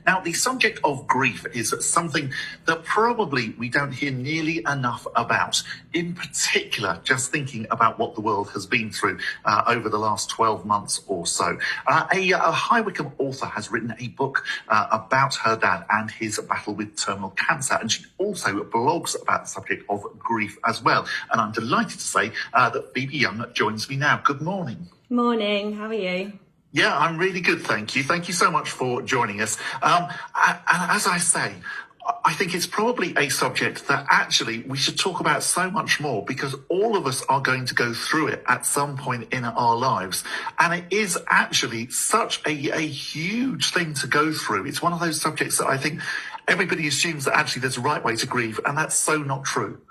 Now, the subject of grief is something that probably we don't hear nearly enough about. In particular, just thinking about what the world has been through over the last 12 months or so. A High Wycombe author has written a book about her dad and his battle with terminal cancer, and she also blogs about the subject of grief as well. And I'm delighted to say that Phoebe Young joins me now. Good morning. Morning, how are you? Yeah, I'm really good, thank you. Thank you so much for joining us. And as I say, I think it's probably a subject that actually we should talk about so much more, because all of us are going to go through it at some point in our lives. And it is actually such a huge thing to go through. It's one of those subjects that I think everybody assumes that actually there's a right way to grieve, and that's so not true.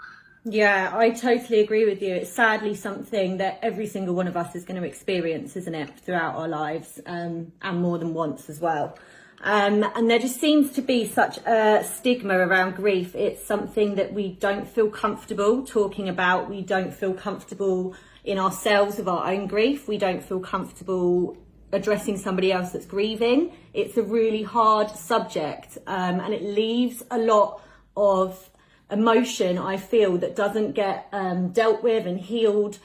Yeah, I totally agree with you. It's sadly something that every single one of us is going to experience, isn't it, throughout our lives, and more than once as well. And there just seems to be such a stigma around grief. It's something that we don't feel comfortable talking about. We don't feel comfortable in ourselves of our own grief. We don't feel comfortable addressing somebody else that's grieving. It's a really hard subject, and it leaves a lot of emotion, I feel, that doesn't get dealt with and healed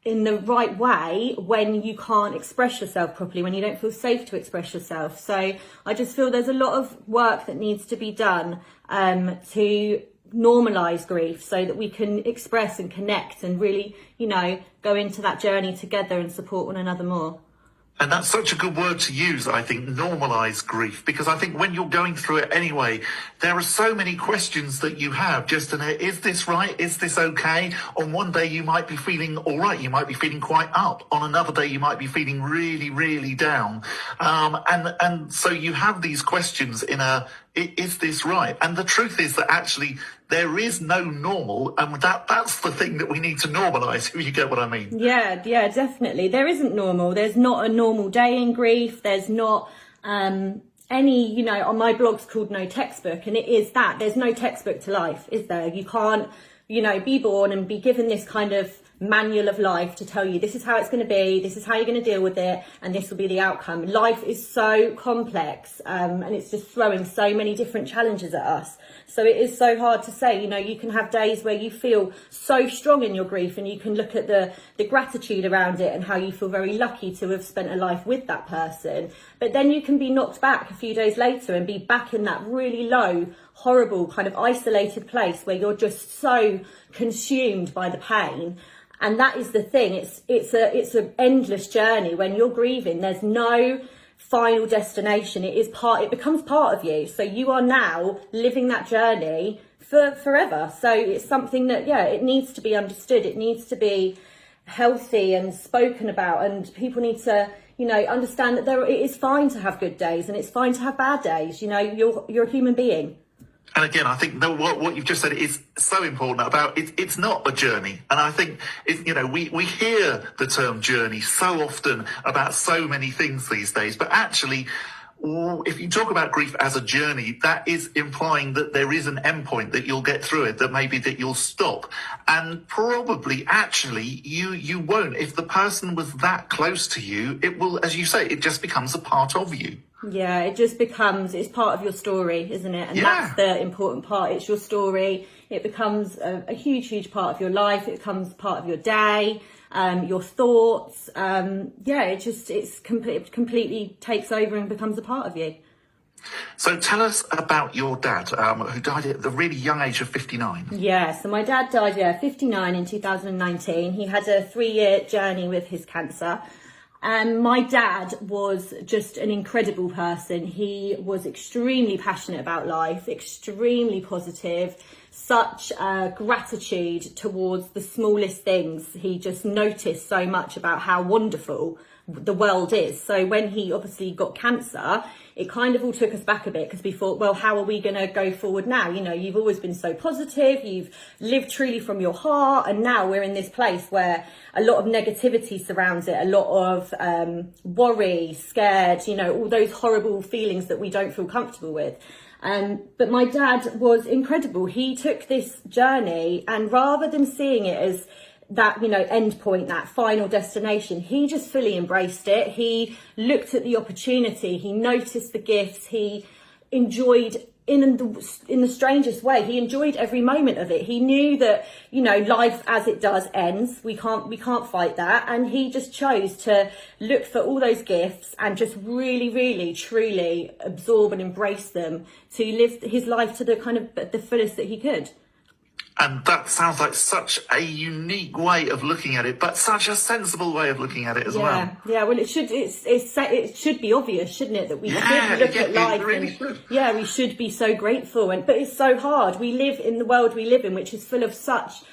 in the right way when you can't express yourself properly, when you don't feel safe to express yourself. So I just feel there's a lot of work that needs to be done to normalise grief so that we can express and connect and really, go into that journey together and support one another more. And that's such a good word to use, I think, normalise grief, because I think when you're going through it anyway, there are so many questions that you have. Just, is this right? Is this okay? On one day you might be feeling all right. You might be feeling quite up. On another day you might be feeling really, really down. And so you have these questions is this right? And the truth is that actually there is no normal, and that's the thing that we need to normalise, if you get what I mean. Yeah, definitely. There isn't normal. There's not a normal day in grief. There's not any, on my blog's called No Textbook, and it is that. There's no textbook to life, is there? You can't, be born and be given this kind of manual of life to tell you this is how it's going to be, this is how you're going to deal with it, and this will be the outcome. Life is so complex, and it's just throwing so many different challenges at us. So it is so hard to say. You can have days where you feel so strong in your grief, and you can look at the gratitude around it and how you feel very lucky to have spent a life with that person. But then you can be knocked back a few days later and be back in that really low, horrible, kind of isolated place where you're just so consumed by the pain. And that is the thing. It's an endless journey. When you're grieving, there's no final destination. It becomes part of you. So you are now living that journey for forever. So it's something that, it needs to be understood. It needs to be healthy and spoken about, and people need to, understand that it is fine to have good days and it's fine to have bad days. You're a human being. And again, I think what you've just said is so important about it's not a journey. And I think, we hear the term journey so often about so many things these days. But actually, if you talk about grief as a journey, that is implying that there is an endpoint, that you'll get through it, that maybe that you'll stop. And probably, actually, you won't. If the person was that close to you, it will, as you say, it just becomes a part of you. Yeah, it's part of your story, isn't it? And that's the important part. It's your story. It becomes a huge, huge part of your life. It becomes part of your day, your thoughts. It completely takes over and becomes a part of you. So tell us about your dad, who died at the really young age of 59. Yeah, so my dad died, 59 in 2019. He had a 3-year journey with his cancer. And my dad was just an incredible person. He was extremely passionate about life, extremely positive, such gratitude towards the smallest things. He just noticed so much about how wonderful the world is. So when he obviously got cancer, it kind of all took us back a bit, because we thought, well, how are we going to go forward now? You've always been so positive, you've lived truly from your heart, and now we're in this place where a lot of negativity surrounds it, a lot of worry, scared, all those horrible feelings that we don't feel comfortable with. But my dad was incredible. He took this journey, and rather than seeing it as that, end point, that final destination, he just fully embraced it. He looked at the opportunity, he noticed the gifts, he enjoyed in the strangest way. He enjoyed every moment of it. He knew that, you know, life as it does ends. We can't fight that. And he just chose to look for all those gifts and just really, really, truly absorb and embrace them to live his life to the kind of the fullest that he could. And that sounds like such a unique way of looking at it, but such a sensible way of looking at it as well. Yeah, well, it should be obvious, shouldn't it, that we should look at life we should be so grateful. But it's so hard. We live in the world we live in, which is full of such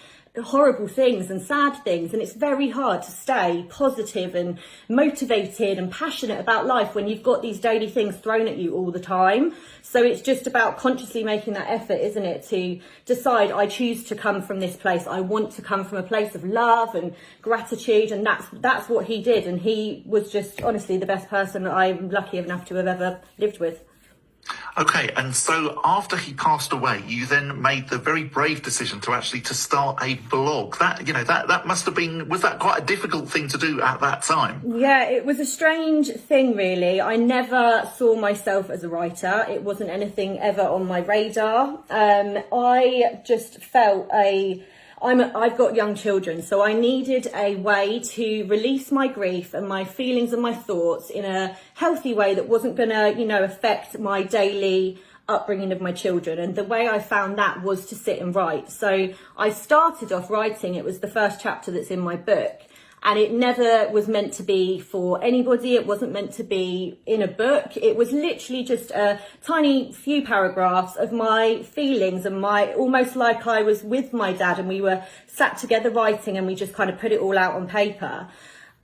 horrible things and sad things, and it's very hard to stay positive and motivated and passionate about life when you've got these daily things thrown at you all the time. So it's just about consciously making that effort, isn't it, to decide, I choose to come from this place. I want to come from a place of love and gratitude, and that's what he did. And he was just honestly the best person that I'm lucky enough to have ever lived with. Okay, and so after he passed away, you then made the very brave decision to start a blog. That must have been, was that quite a difficult thing to do at that time? Yeah, it was a strange thing, really. I never saw myself as a writer. It wasn't anything ever on my radar. I just felt I've got young children, so I needed a way to release my grief and my feelings and my thoughts in a healthy way that wasn't going to, affect my daily upbringing of my children. And the way I found that was to sit and write. So I started off writing. It was the first chapter that's in my book. And it never was meant to be for anybody. It wasn't meant to be in a book. It was literally just a tiny few paragraphs of my feelings and almost like I was with my dad and we were sat together writing and we just kind of put it all out on paper.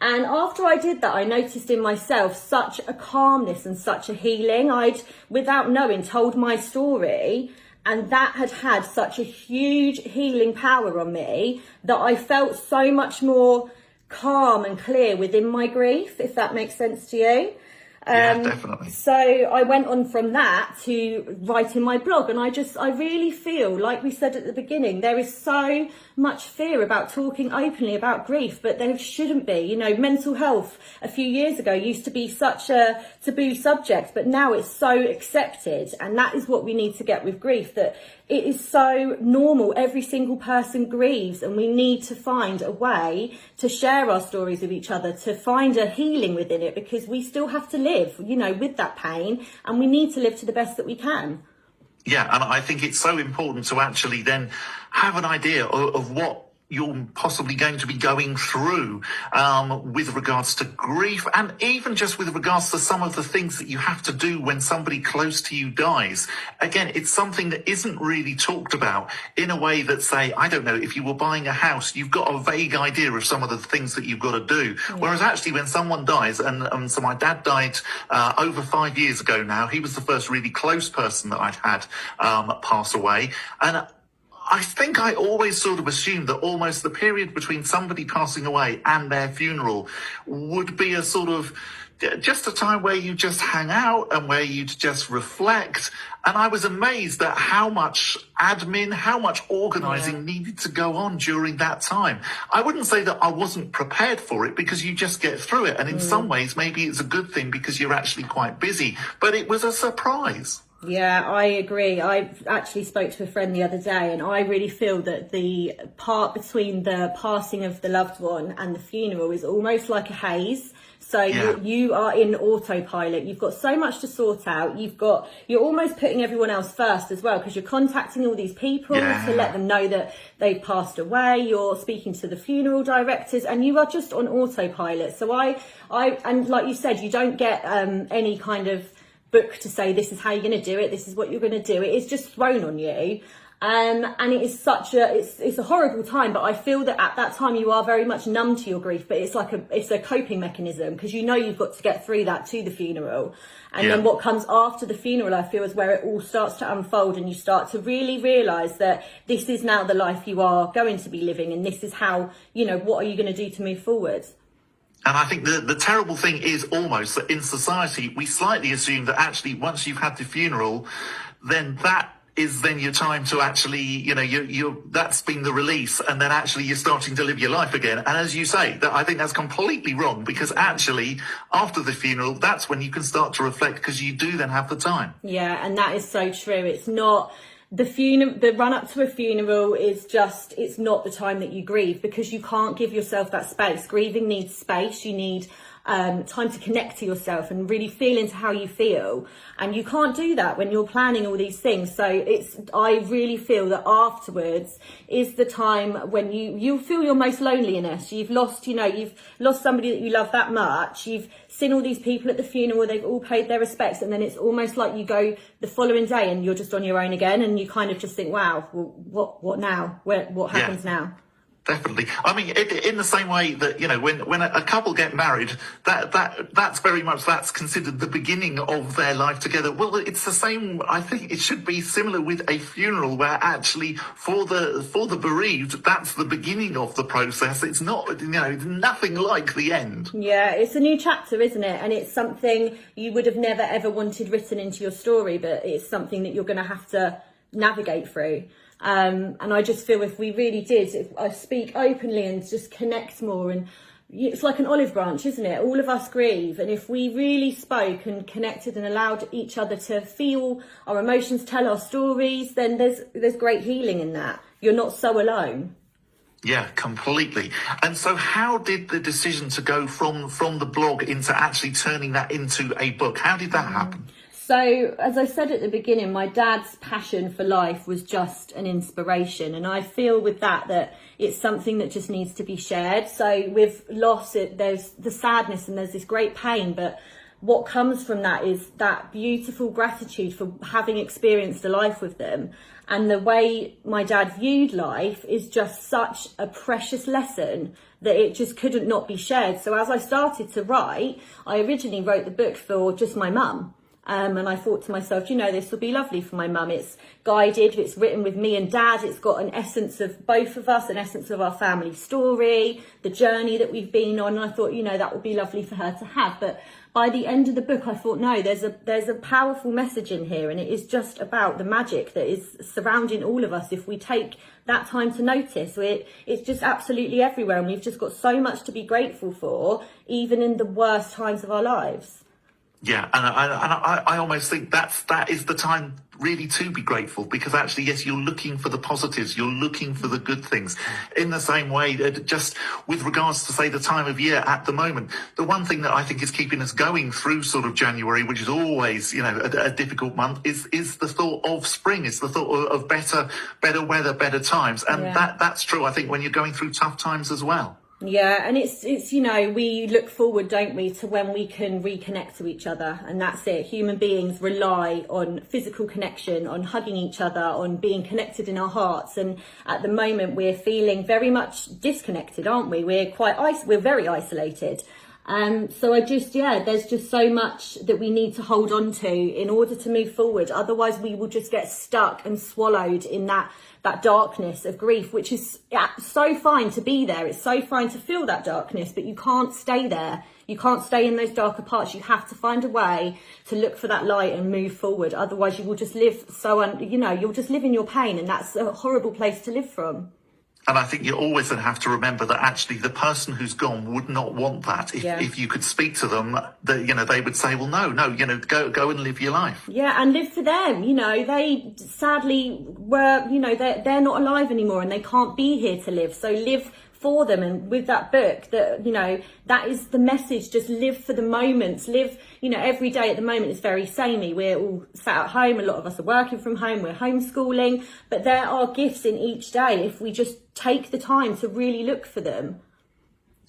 And after I did that, I noticed in myself such a calmness and such a healing. I'd, without knowing, told my story, and that had such a huge healing power on me that I felt so much more calm and clear within my grief, if that makes sense to you. Yeah, definitely. So I went on from that to writing my blog, and I really feel, like we said at the beginning, there is so much fear about talking openly about grief, but there shouldn't be. Mental health a few years ago used to be such a taboo subject, but now it's so accepted, and that is what we need to get with grief, that it is so normal. Every single person grieves, and we need to find a way to share our stories with each other, to find a healing within it, because we still have to live, with that pain, and we need to live to the best that we can. Yeah, and I think it's so important to actually then have an idea of what you're possibly going to be going through with regards to grief, and even just with regards to some of the things that you have to do when somebody close to you dies. Again, it's something that isn't really talked about in a way that, say, I don't know, if you were buying a house, you've got a vague idea of some of the things that you've got to do. Yeah. Whereas actually when someone dies, and so my dad died over 5 years ago now, he was the first really close person that I'd had pass away. And I think I always sort of assumed that almost the period between somebody passing away and their funeral would be a sort of just a time where you just hang out and where you'd just reflect. And I was amazed at how much admin, how much organising needed to go on during that time. I wouldn't say that I wasn't prepared for it, because you just get through it. And in some ways, maybe it's a good thing because you're actually quite busy. But it was a surprise. Yeah, I agree. I actually spoke to a friend the other day, and I really feel that the part between the passing of the loved one and the funeral is almost like a haze. So you are in autopilot. You've got so much to sort out. You're almost putting everyone else first as well, because you're contacting all these people to let them know that they've passed away. You're speaking to the funeral directors, and you are just on autopilot. So and like you said, you don't get any kind of book to say this is how you're going to do it, this is what you're going to do. It is just thrown on you, and it is it's a horrible time. But I feel that at that time you are very much numb to your grief, but it's a coping mechanism, because you've got to get through that to the funeral, and then what comes after the funeral, I feel, is where it all starts to unfold, and you start to really realise that this is now the life you are going to be living, and this is how, what are you going to do to move forward. And I think the terrible thing is almost that in society, we slightly assume that actually once you've had the funeral, then that is then your time to actually, that's been the release, and then actually you're starting to live your life again. And as you say, that I think that's completely wrong, because actually after the funeral, that's when you can start to reflect, because you do then have the time. Yeah, and that is so true. It's not the funeral, the run up to a funeral is just, it's not the time that you grieve, because you can't give yourself that space. Grieving needs space. You need time to connect to yourself and really feel into how you feel, and you can't do that when you're planning all these things. So I really feel that afterwards is the time when you feel your most loneliness. You've lost somebody that you love that much. You've seen all these people at the funeral, they've all paid their respects, and then it's almost like you go the following day and you're just on your own again, and you kind of just think, wow, well, what now? What happens now? Definitely. I mean, in the same way that, when a couple get married, that's very much, that's considered the beginning of their life together. Well, it's the same. I think it should be similar with a funeral, where actually for the bereaved, that's the beginning of the process. It's not, nothing like the end. Yeah, it's a new chapter, isn't it? And it's something you would have never ever wanted written into your story, but it's something that you're going to have to navigate through. And I just feel if we really did, if I speak openly and just connect more, and it's like an olive branch, isn't it? All of us grieve, and if we really spoke and connected and allowed each other to feel our emotions, tell our stories, then there's great healing in that. You're not so alone. Yeah, completely. And so how did the decision to go from the blog into actually turning that into a book, how did that happen? So, as I said at the beginning, my dad's passion for life was just an inspiration. And I feel with that it's something that just needs to be shared. So with loss, there's the sadness and there's this great pain. But what comes from that is that beautiful gratitude for having experienced a life with them. And the way my dad viewed life is just such a precious lesson that it just couldn't not be shared. So as I started to write, I originally wrote the book for just my mum. And I thought to myself, this will be lovely for my mum. It's guided, it's written with me and dad. It's got an essence of both of us, an essence of our family story, the journey that we've been on. And I thought, that would be lovely for her to have. But by the end of the book, I thought, no, there's a powerful message in here. And it is just about the magic that is surrounding all of us if we take that time to notice. It's just absolutely everywhere. And we've just got so much to be grateful for, even in the worst times of our lives. Yeah, and I almost think that is the time really to be grateful, because actually, yes, you're looking for the positives, you're looking for the good things. In the same way, just with regards to, say, the time of year at the moment, the one thing that I think is keeping us going through sort of January, which is always, a difficult month, is the thought of spring. It's the thought of better weather, better times. And that's true, I think, when you're going through tough times as well. Yeah, and it's we look forward, don't we, to when we can reconnect to each other, and that's it. Human beings rely on physical connection, on hugging each other, on being connected in our hearts, and at the moment we're feeling very much disconnected, aren't we? We're very isolated. So there's just so much that we need to hold on to in order to move forward. Otherwise we will just get stuck and swallowed in that darkness of grief, which is so fine to be there. It's so fine to feel that darkness, but you can't stay there. You can't stay in those darker parts. You have to find a way to look for that light and move forward. Otherwise you will just live you'll just live in your pain, and that's a horrible place to live from. And I think you always have to remember that actually the person who's gone would not want that. If you could speak to them, they would say, well, no, go and live your life. Yeah, and live for them. They sadly were, they're not alive anymore, and they can't be here to live. So live for them. And with that book, that is the message. Just live for the moments. Live, every day at the moment is very samey. We're all sat at home. A lot of us are working from home. We're homeschooling. But there are gifts in each day if we just take the time to really look for them.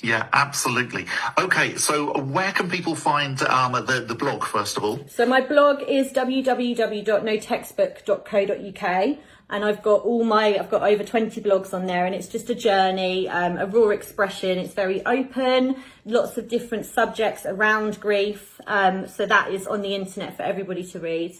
Yeah, absolutely. Okay, so where can people find the blog, first of all? So my blog is www.notextbook.co.uk, and I've got over 20 blogs on there, and it's just a journey, a raw expression. It's very open, lots of different subjects around grief. So that is on the internet for everybody to read.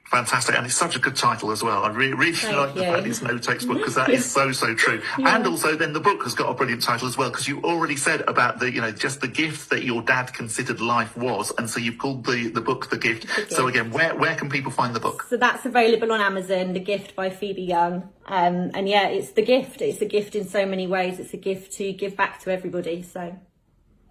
Fantastic, and it's such a good title as well. I really like the fact it's no textbook, because that is so true. Yeah. And also, then the book has got a brilliant title as well, because you already said about the, just the gift that your dad considered life was, and so you've called the book The Gift. So again, where can people find the book? So that's available on Amazon, The Gift by Phoebe Young. And yeah, it's the gift. It's a gift in so many ways. It's a gift to give back to everybody. So.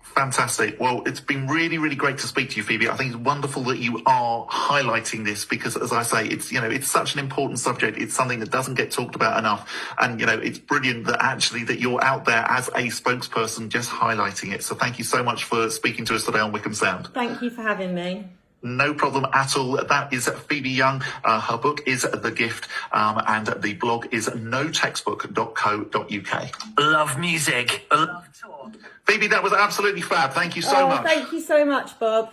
Fantastic. Well, it's been really, really great to speak to you, Phoebe. I think it's wonderful that you are highlighting this because, as I say, it's such an important subject. It's something that doesn't get talked about enough. And, it's brilliant that actually that you're out there as a spokesperson just highlighting it. So thank you so much for speaking to us today on Wycombe Sound. Thank you for having me. No problem at all. That is Phoebe Young. Her book is The Gift, and the blog is notextbook.co.uk. Love music. Love talk. Phoebe, that was absolutely fab. Thank you so much. Thank you so much, Bob.